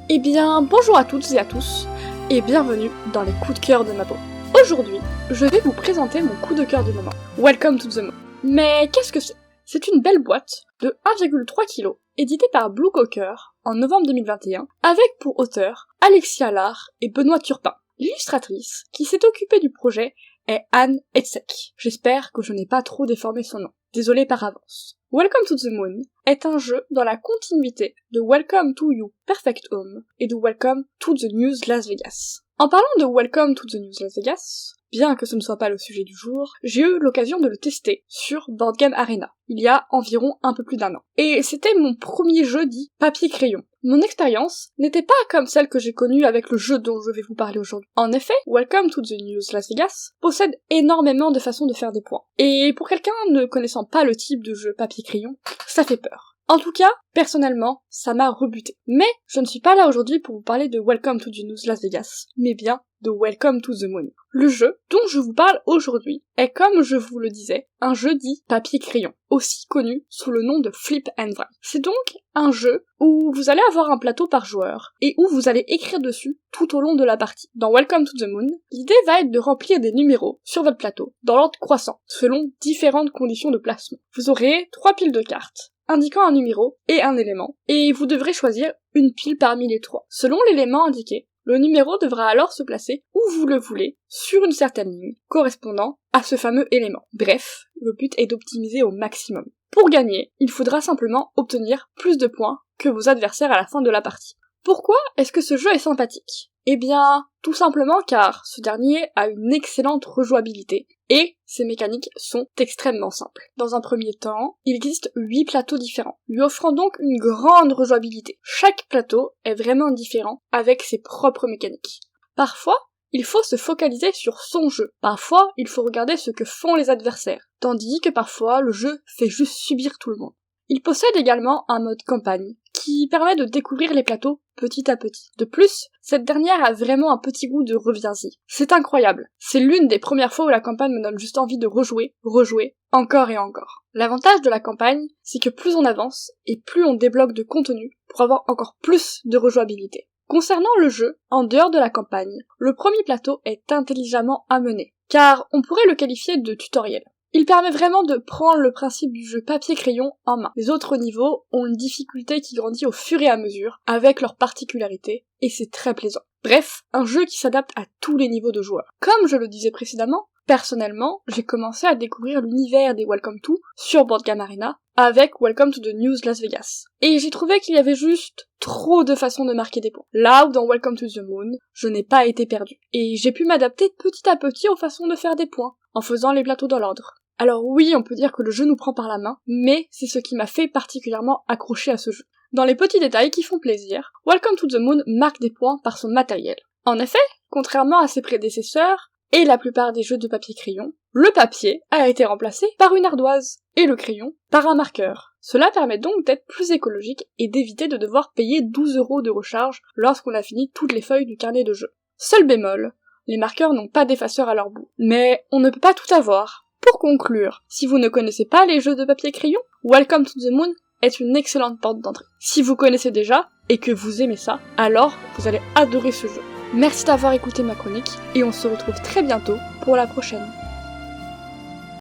Eh bien, bonjour à toutes et à tous, et bienvenue dans les coups de cœur de ma peau. Aujourd'hui, je vais vous présenter mon coup de cœur du moment, Welcome to the Moon. Mais qu'est-ce que c'est ? C'est une belle boîte de 1,3 kg, éditée par Blue Cocker en novembre 2021, avec pour auteurs Alexia Allard et Benoît Turpin. L'illustratrice qui s'est occupée du projet est Anne Hetzek. J'espère que je n'ai pas trop déformé son nom. Désolé par avance. Welcome to the Moon est un jeu dans la continuité de Welcome to You Perfect Home et de Welcome to the News Las Vegas. En parlant de Welcome to the News Las Vegas, bien que ce ne soit pas le sujet du jour, j'ai eu l'occasion de le tester sur Board Game Arena, il y a environ un peu plus d'un an. Et c'était mon premier jeu dit papier-crayon. Mon expérience n'était pas comme celle que j'ai connue avec le jeu dont je vais vous parler aujourd'hui. En effet, Welcome to the News Las Vegas possède énormément de façons de faire des points. Et pour quelqu'un ne connaissant pas le type de jeu papier-crayon, ça fait peur. En tout cas, personnellement, ça m'a rebuté. Mais je ne suis pas là aujourd'hui pour vous parler de Welcome to the News Las Vegas, mais bien de Welcome to the Moon. Le jeu dont je vous parle aujourd'hui est, comme je vous le disais, un jeu dit papier-crayon, aussi connu sous le nom de Flip and Write. C'est donc un jeu où vous allez avoir un plateau par joueur, et où vous allez écrire dessus tout au long de la partie. Dans Welcome to the Moon, l'idée va être de remplir des numéros sur votre plateau, dans l'ordre croissant, selon différentes conditions de placement. Vous aurez 3 piles de cartes, indiquant un numéro et un élément, et vous devrez choisir une pile parmi les 3. Selon l'élément indiqué, le numéro devra alors se placer où vous le voulez, sur une certaine ligne, correspondant à ce fameux élément. Bref, le but est d'optimiser au maximum. Pour gagner, il faudra simplement obtenir plus de points que vos adversaires à la fin de la partie. Pourquoi est-ce que ce jeu est sympathique ? Eh bien, tout simplement car ce dernier a une excellente rejouabilité, et ses mécaniques sont extrêmement simples. Dans un premier temps, il existe 8 plateaux différents, lui offrant donc une grande rejouabilité. Chaque plateau est vraiment différent, avec ses propres mécaniques. Parfois, il faut se focaliser sur son jeu. Parfois, il faut regarder ce que font les adversaires, tandis que parfois, le jeu fait juste subir tout le monde. Il possède également un mode campagne, qui permet de découvrir les plateaux petit à petit. De plus, cette dernière a vraiment un petit goût de reviens-y. C'est incroyable. C'est l'une des premières fois où la campagne me donne juste envie de rejouer, encore et encore. L'avantage de la campagne, c'est que plus on avance, et plus on débloque de contenu pour avoir encore plus de rejouabilité. Concernant le jeu, en dehors de la campagne, le premier plateau est intelligemment amené, car on pourrait le qualifier de tutoriel. Il permet vraiment de prendre le principe du jeu papier-crayon en main. Les autres niveaux ont une difficulté qui grandit au fur et à mesure, avec leurs particularités, et c'est très plaisant. Bref, un jeu qui s'adapte à tous les niveaux de joueurs. Comme je le disais précédemment, personnellement, j'ai commencé à découvrir l'univers des Welcome to sur Board Game Arena, avec Welcome to the News Las Vegas. Et j'ai trouvé qu'il y avait juste trop de façons de marquer des points. Là où dans Welcome to the Moon, je n'ai pas été perdu. Et j'ai pu m'adapter petit à petit aux façons de faire des points, en faisant les plateaux dans l'ordre. Alors oui, on peut dire que le jeu nous prend par la main, mais c'est ce qui m'a fait particulièrement accrocher à ce jeu. Dans les petits détails qui font plaisir, Welcome to the Moon marque des points par son matériel. En effet, contrairement à ses prédécesseurs, et la plupart des jeux de papier-crayon, le papier a été remplacé par une ardoise, et le crayon par un marqueur. Cela permet donc d'être plus écologique et d'éviter de devoir payer 12 € de recharge lorsqu'on a fini toutes les feuilles du carnet de jeu. Seul bémol, les marqueurs n'ont pas d'effaceur à leur bout. Mais on ne peut pas tout avoir. Pour conclure, si vous ne connaissez pas les jeux de papier-crayon, Welcome to the Moon est une excellente porte d'entrée. Si vous connaissez déjà, et que vous aimez ça, alors vous allez adorer ce jeu. Merci d'avoir écouté ma chronique, et on se retrouve très bientôt pour la prochaine.